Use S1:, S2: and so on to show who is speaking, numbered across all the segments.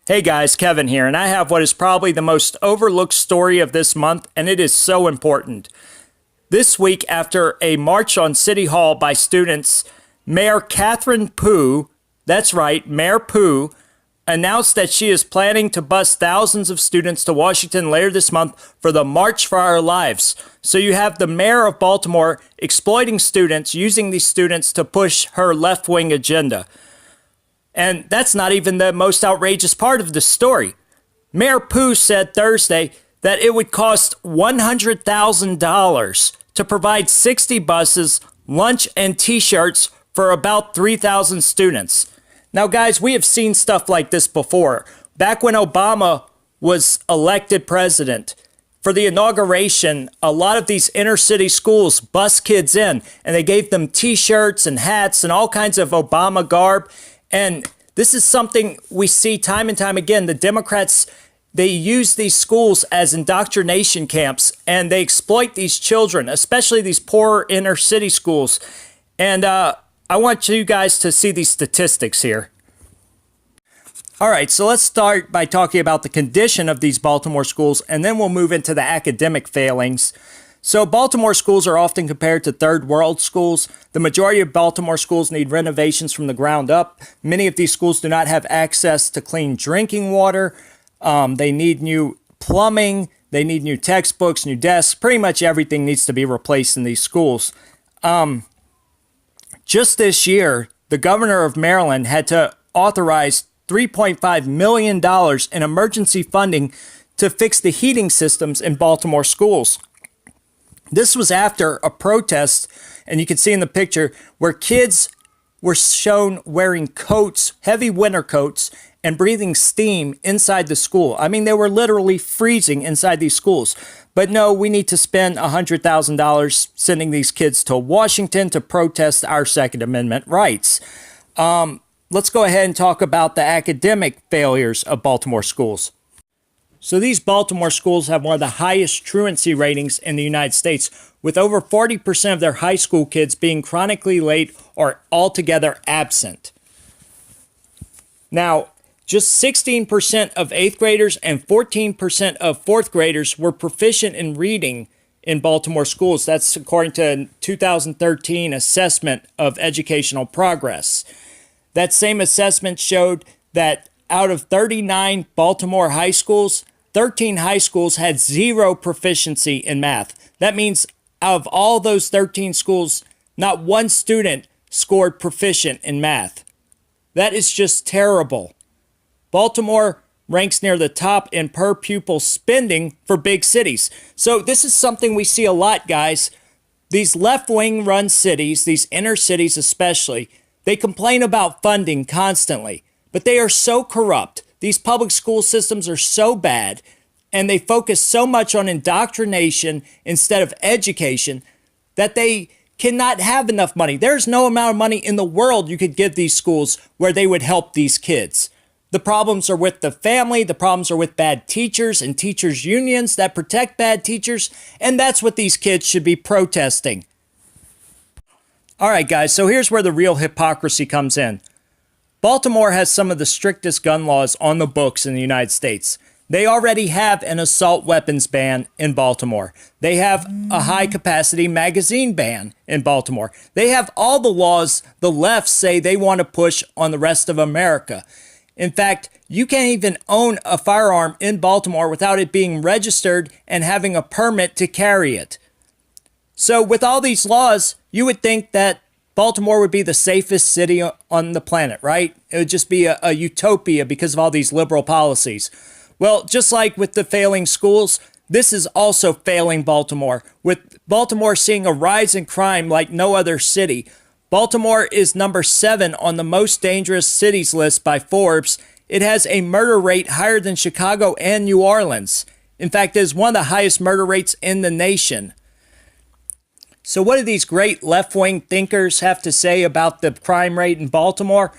S1: Hey guys, Kevin here, and I have what is probably the most overlooked story of this month, and it is so important. This week, after a march on City Hall by students, Mayor Catherine Pugh, that's right, Mayor Pugh, announced that she is planning to bus thousands of students to Washington later this month for the March for Our Lives. So you have the mayor of Baltimore exploiting students, using these students to push her left-wing agenda. And that's not even the most outrageous part of the story. Mayor Pugh said Thursday that it would cost $100,000 to provide 60 buses, lunch, and t-shirts for about 3,000 students. Now, guys, we have seen stuff like this before. Back when Obama was elected president, for the inauguration, a lot of these inner city schools bus kids in, and they gave them t-shirts and hats and all kinds of Obama garb. And this is something we see time and time again. The Democrats, they use these schools as indoctrination camps, and they exploit these children, especially these poor inner city schools. And I want you guys to see these statistics here. All right, so let's start by talking about the condition of these Baltimore schools, and then we'll move into the academic failings. So Baltimore schools are often compared to third world schools. The majority of Baltimore schools need renovations from the ground up. Many of these schools do not have access to clean drinking water. They need new plumbing. They need new textbooks, new desks. Pretty much everything needs to be replaced in these schools. Just this year, the governor of Maryland had to authorize $3.5 million in emergency funding to fix the heating systems in Baltimore schools. This was after a protest, and you can see in the picture, where kids were shown wearing coats, heavy winter coats, and breathing steam inside the school. I mean, they were literally freezing inside these schools. But no, we need to spend $100,000 sending these kids to Washington to protest our Second Amendment rights. Let's go ahead and talk about the academic failures of Baltimore schools. So these Baltimore schools have one of the highest truancy ratings in the United States, with over 40% of their high school kids being chronically late or altogether absent. Now, just 16% of 8th graders and 14% of 4th graders were proficient in reading in Baltimore schools. That's according to a 2013 assessment of educational progress. That same assessment showed that out of 39 Baltimore high schools, 13 high schools had zero proficiency in math. That means out of all those 13 schools, not one student scored proficient in math. That is just terrible. Baltimore ranks near the top in per pupil spending for big cities. So this is something we see a lot, guys. These left-wing run cities, these inner cities especially, they complain about funding constantly, but they are so corrupt. These public school systems are so bad, and they focus so much on indoctrination instead of education that they cannot have enough money. There's no amount of money in the world you could give these schools where they would help these kids. The problems are with the family, the problems are with bad teachers and teachers' unions that protect bad teachers, and that's what these kids should be protesting. All right, guys, so here's where the real hypocrisy comes in. Baltimore has some of the strictest gun laws on the books in the United States. They already have an assault weapons ban in Baltimore. They have a high-capacity magazine ban in Baltimore. They have all the laws the left say they want to push on the rest of America. In fact, you can't even own a firearm in Baltimore without it being registered and having a permit to carry it. So with all these laws, you would think that Baltimore would be the safest city on the planet, right? It would just be a utopia because of all these liberal policies. Well, just like with the failing schools, this is also failing Baltimore, with Baltimore seeing a rise in crime like no other city. Baltimore is number 7 on the most dangerous cities list by Forbes. It has a murder rate higher than Chicago and New Orleans. In fact, it is one of the highest murder rates in the nation. So what do these great left-wing thinkers have to say about the crime rate in Baltimore?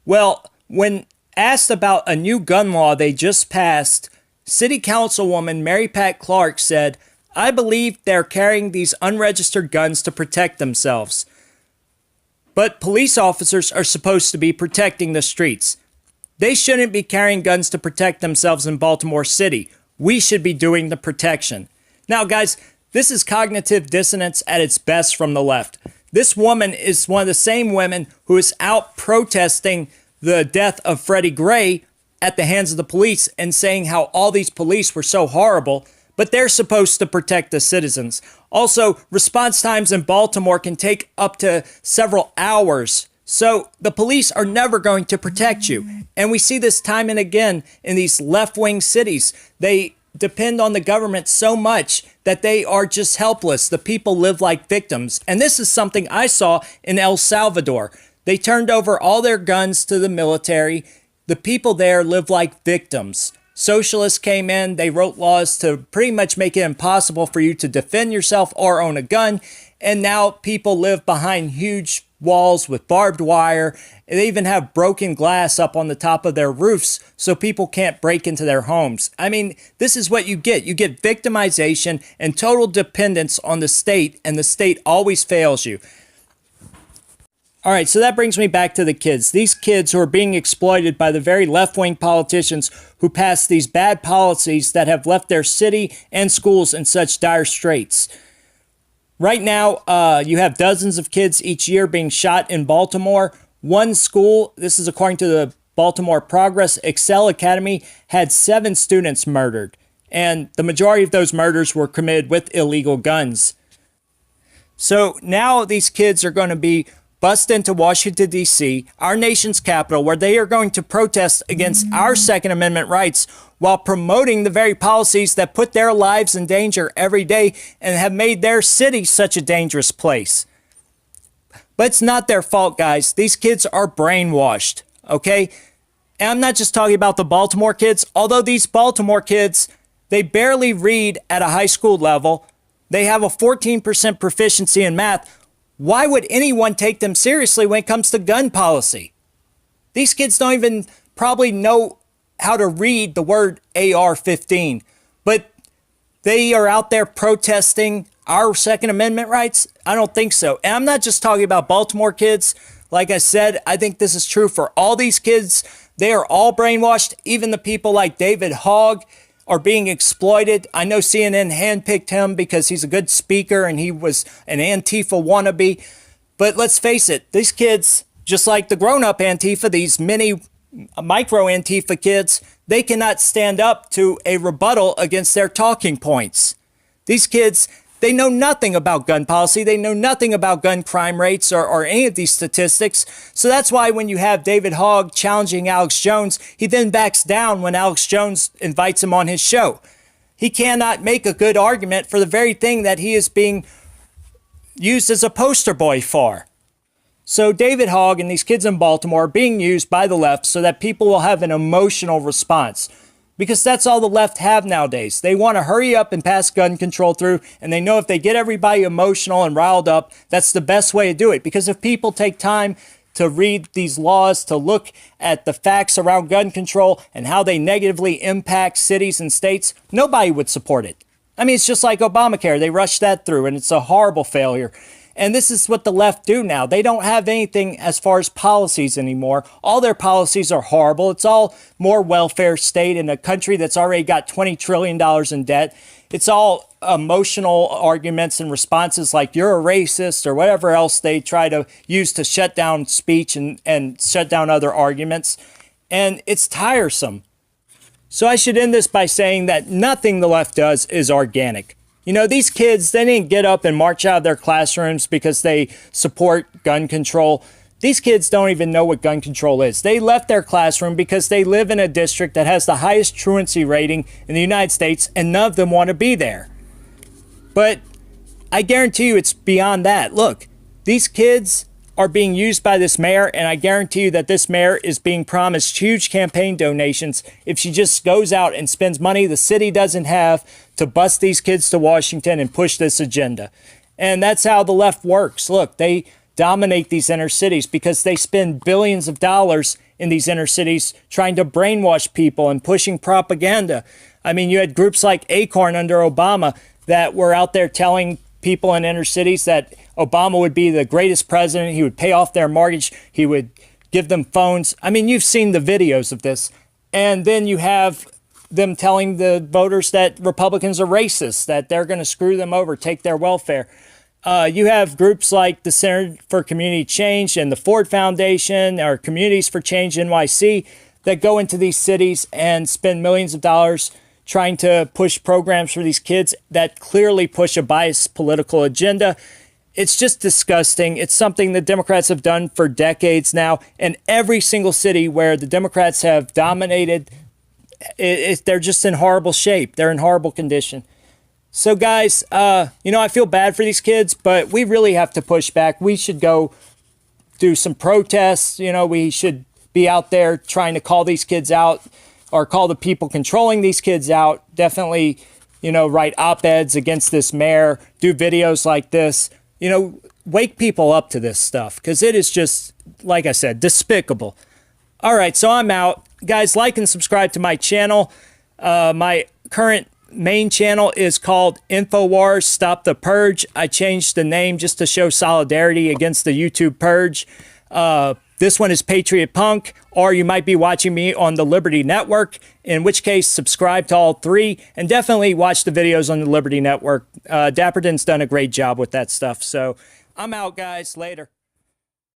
S1: Well, when asked about a new gun law they just passed, City Councilwoman Mary Pat Clark said, "I believe they're carrying these unregistered guns to protect themselves. But police officers are supposed to be protecting the streets. They shouldn't be carrying guns to protect themselves in Baltimore City. We should be doing the protection. Now, guys, this is cognitive dissonance at its best from the left. This woman is one of the same women who is out protesting the death of Freddie Gray at the hands of the police and saying how all these police were so horrible, but they're supposed to protect the citizens. Also, response times in Baltimore can take up to several hours. So the police are never going to protect you. And we see this time and again in these left-wing cities. They depend on the government so much that they are just helpless. The people live like victims. And this is something I saw in El Salvador. They turned over all their guns to the military. The people there live like victims. Socialists came in, they wrote laws to pretty much make it impossible for you to defend yourself or own a gun. And now people live behind huge walls with barbed wire. They even have broken glass up on the top of their roofs so people can't break into their homes. I mean, this is what you get. You get victimization and total dependence on the state, and the state always fails you. All right, so that brings me back to the kids. These kids who are being exploited by the very left-wing politicians who pass these bad policies that have left their city and schools in such dire straits. Right now, you have dozens of kids each year being shot in Baltimore. One school, this is according to the Baltimore Progress, Excel Academy, had 7 students murdered. And the majority of those murders were committed with illegal guns. So now these kids are going to be bust into Washington, D.C., our nation's capital, where they are going to protest against our Second Amendment rights while promoting the very policies that put their lives in danger every day and have made their city such a dangerous place. But it's not their fault, guys. These kids are brainwashed, okay? And I'm not just talking about the Baltimore kids, although these Baltimore kids, they barely read at a high school level. They have a 14% proficiency in math. Why would anyone take them seriously when it comes to gun policy? These kids don't even probably know how to read the word AR-15, but they are out there protesting our Second Amendment rights? I don't think so. And I'm not just talking about Baltimore kids. Like I said, I think this is true for all these kids. They are all brainwashed. Even the people like David Hogg are being exploited. I know CNN handpicked him because he's a good speaker and he was an Antifa wannabe. But let's face it, these kids, just like the grown-up Antifa, these micro Antifa kids, they cannot stand up to a rebuttal against their talking points. These kids, they know nothing about gun policy. They know nothing about gun crime rates or any of these statistics. So that's why when you have David Hogg challenging Alex Jones, he then backs down when Alex Jones invites him on his show. He cannot make a good argument for the very thing that he is being used as a poster boy for. So David Hogg and these kids in Baltimore are being used by the left so that people will have an emotional response. Because that's all the left have nowadays. They want to hurry up and pass gun control through, and they know if they get everybody emotional and riled up, that's the best way to do it. Because if people take time to read these laws, to look at the facts around gun control and how they negatively impact cities and states, nobody would support it. I mean, it's just like Obamacare. They rushed that through, and it's a horrible failure. And this is what the left do now. They don't have anything as far as policies anymore. All their policies are horrible. It's all more welfare state in a country that's already got $20 trillion in debt. It's all emotional arguments and responses like you're a racist or whatever else they try to use to shut down speech and shut down other arguments. And it's tiresome. So I should end this by saying that nothing the left does is organic. You know, these kids, they didn't get up and march out of their classrooms because they support gun control. These kids don't even know what gun control is. They left their classroom because they live in a district that has the highest truancy rating in the United States, and none of them want to be there. But I guarantee you it's beyond that. Look, these kids are being used by this mayor, and I guarantee you that this mayor is being promised huge campaign donations if she just goes out and spends money the city doesn't have to bust these kids to Washington and push this agenda. And that's how the left works. Look, they dominate these inner cities because they spend billions of dollars in these inner cities trying to brainwash people and pushing propaganda. I mean, you had groups like Acorn under Obama that were out there telling people in inner cities that Obama would be the greatest president. He would pay off their mortgage. He would give them phones. I mean, you've seen the videos of this. And then you have them telling the voters that Republicans are racist, that they're going to screw them over, take their welfare. You have groups like the Center for Community Change and the Ford Foundation, or Communities for Change NYC, that go into these cities and spend millions of dollars trying to push programs for these kids that clearly push a biased political agenda. It's just disgusting. It's something the Democrats have done for decades now. And every single city where the Democrats have dominated, they're just in horrible shape. They're in horrible condition. So guys, I feel bad for these kids, but we really have to push back. We should go do some protests. We should be out there trying to call these kids out, or call the people controlling these kids out. Definitely, write op-eds against this mayor, do videos like this. Wake people up to this stuff, because it is just, like I said, despicable. All right, so I'm out. Guys, like and subscribe to my channel. My current main channel is called InfoWars Stop the Purge. I changed the name just to show solidarity against the YouTube purge. This one is Patriot Punk, or you might be watching me on the Liberty Network, in which case subscribe to all three, and definitely watch the videos on the Liberty Network. Dapperton's done a great job with that stuff. So I'm out, guys. Later.